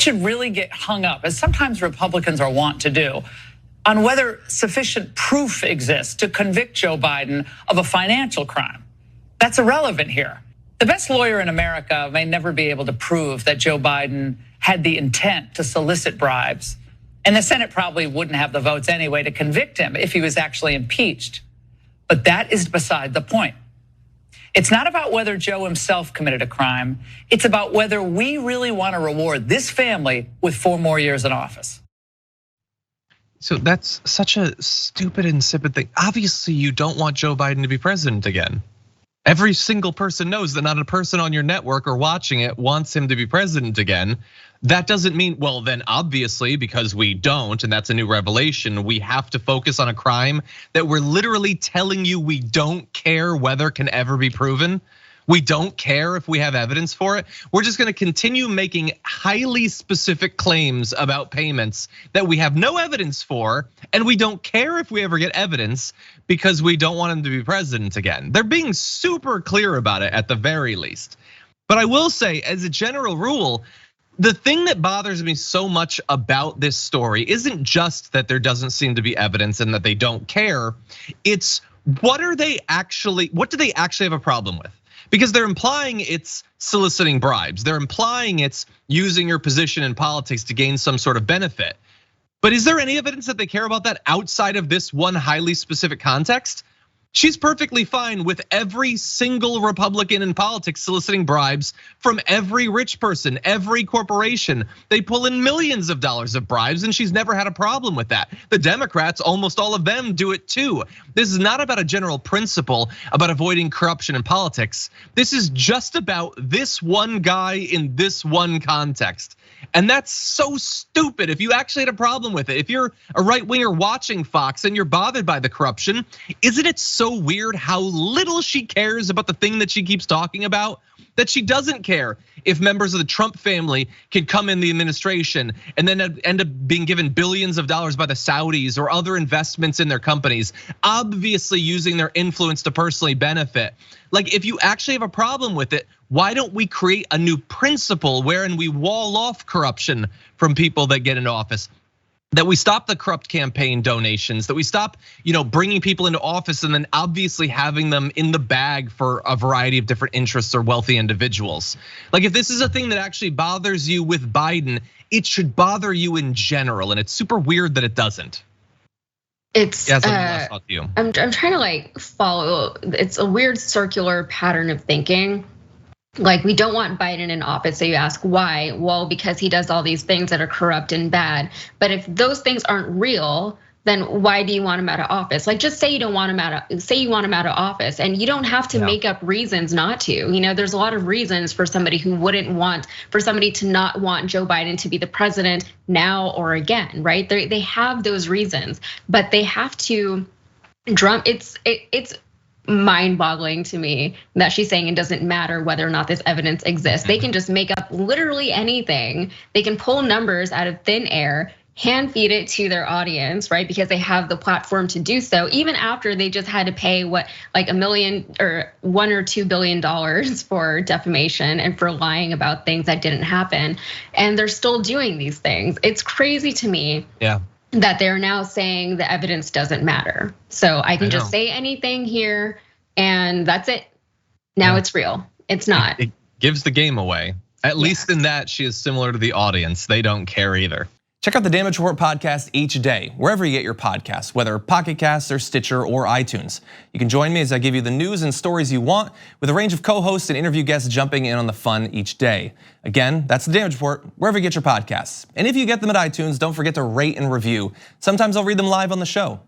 should really get hung up, as sometimes Republicans are wont to do, on whether sufficient proof exists to convict Joe Biden of a financial crime. That's irrelevant here. The best lawyer in America may never be able to prove that Joe Biden had the intent to solicit bribes, and the Senate probably wouldn't have the votes anyway to convict him if he was actually impeached. But that is beside the point. It's not about whether Joe himself committed a crime. It's about whether we really want to reward this family with 4 more years in office. So that's such a stupid, insipid thing. Obviously, you don't want Joe Biden to be president again. Every single person knows that not a person on your network or watching it wants him to be president again. That doesn't mean, well, then obviously, because we don't, and that's a new revelation, we have to focus on a crime that we're literally telling you we don't care whether can ever be proven. We don't care if we have evidence for it. We're just gonna continue making highly specific claims about payments that we have no evidence for, and we don't care if we ever get evidence because we don't want him to be president again. They're being super clear about it at the very least. But I will say, as a general rule, the thing that bothers me so much about this story isn't just that there doesn't seem to be evidence and that they don't care. It's what do they actually have a problem with? Because they're implying it's soliciting bribes. They're implying it's using your position in politics to gain some sort of benefit. But is there any evidence that they care about that outside of this one highly specific context? She's perfectly fine with every single Republican in politics soliciting bribes from every rich person, every corporation. They pull in millions of dollars of bribes and she's never had a problem with that. The Democrats, almost all of them do it too. This is not about a general principle about avoiding corruption in politics. This is just about this one guy in this one context. And that's so stupid. If you actually had a problem with it, if you're a right winger watching Fox and you're bothered by the corruption, isn't it so weird how little she cares about the thing that she keeps talking about? That she doesn't care if members of the Trump family can come in the administration and then end up being given billions of dollars by the Saudis or other investments in their companies, obviously using their influence to personally benefit. Like, if you actually have a problem with it, why don't we create a new principle wherein we wall off corruption from people that get into office? That we stop the corrupt campaign donations, that we stop, bringing people into office and then obviously having them in the bag for a variety of different interests or wealthy individuals. Like, if this is a thing that actually bothers you with Biden, it should bother you in general, and it's super weird that it doesn't. It's yeah, I'm trying to follow. It's a weird circular pattern of thinking. Like, we don't want Biden in office, so you ask why? Well, because he does all these things that are corrupt and bad. But if those things aren't real, then why do you want him out of office? Like, just say you don't want him out of, say you want him out of office, and you don't have to make up reasons not to. There's a lot of reasons for somebody who wouldn't want, for somebody to not want Joe Biden to be the president now or again, right? They have those reasons, but they have to drum. It's mind-boggling to me that she's saying it doesn't matter whether or not this evidence exists. They can just make up literally anything. They can pull numbers out of thin air, hand feed it to their audience, right? Because they have the platform to do so, even after they just had to pay like $1 million or $1 or $2 billion for defamation and for lying about things that didn't happen. And they're still doing these things. It's crazy to me. Yeah. That they're now saying the evidence doesn't matter. So I can just say anything here and that's it. Now it's real. It's not. It gives the game away. At least in that she is similar to the audience. They don't care either. Check out the Damage Report podcast each day, wherever you get your podcasts, whether Pocket Casts or Stitcher or iTunes. You can join me as I give you the news and stories you want, with a range of co-hosts and interview guests jumping in on the fun each day. Again, that's the Damage Report, wherever you get your podcasts. And if you get them at iTunes, don't forget to rate and review. Sometimes I'll read them live on the show.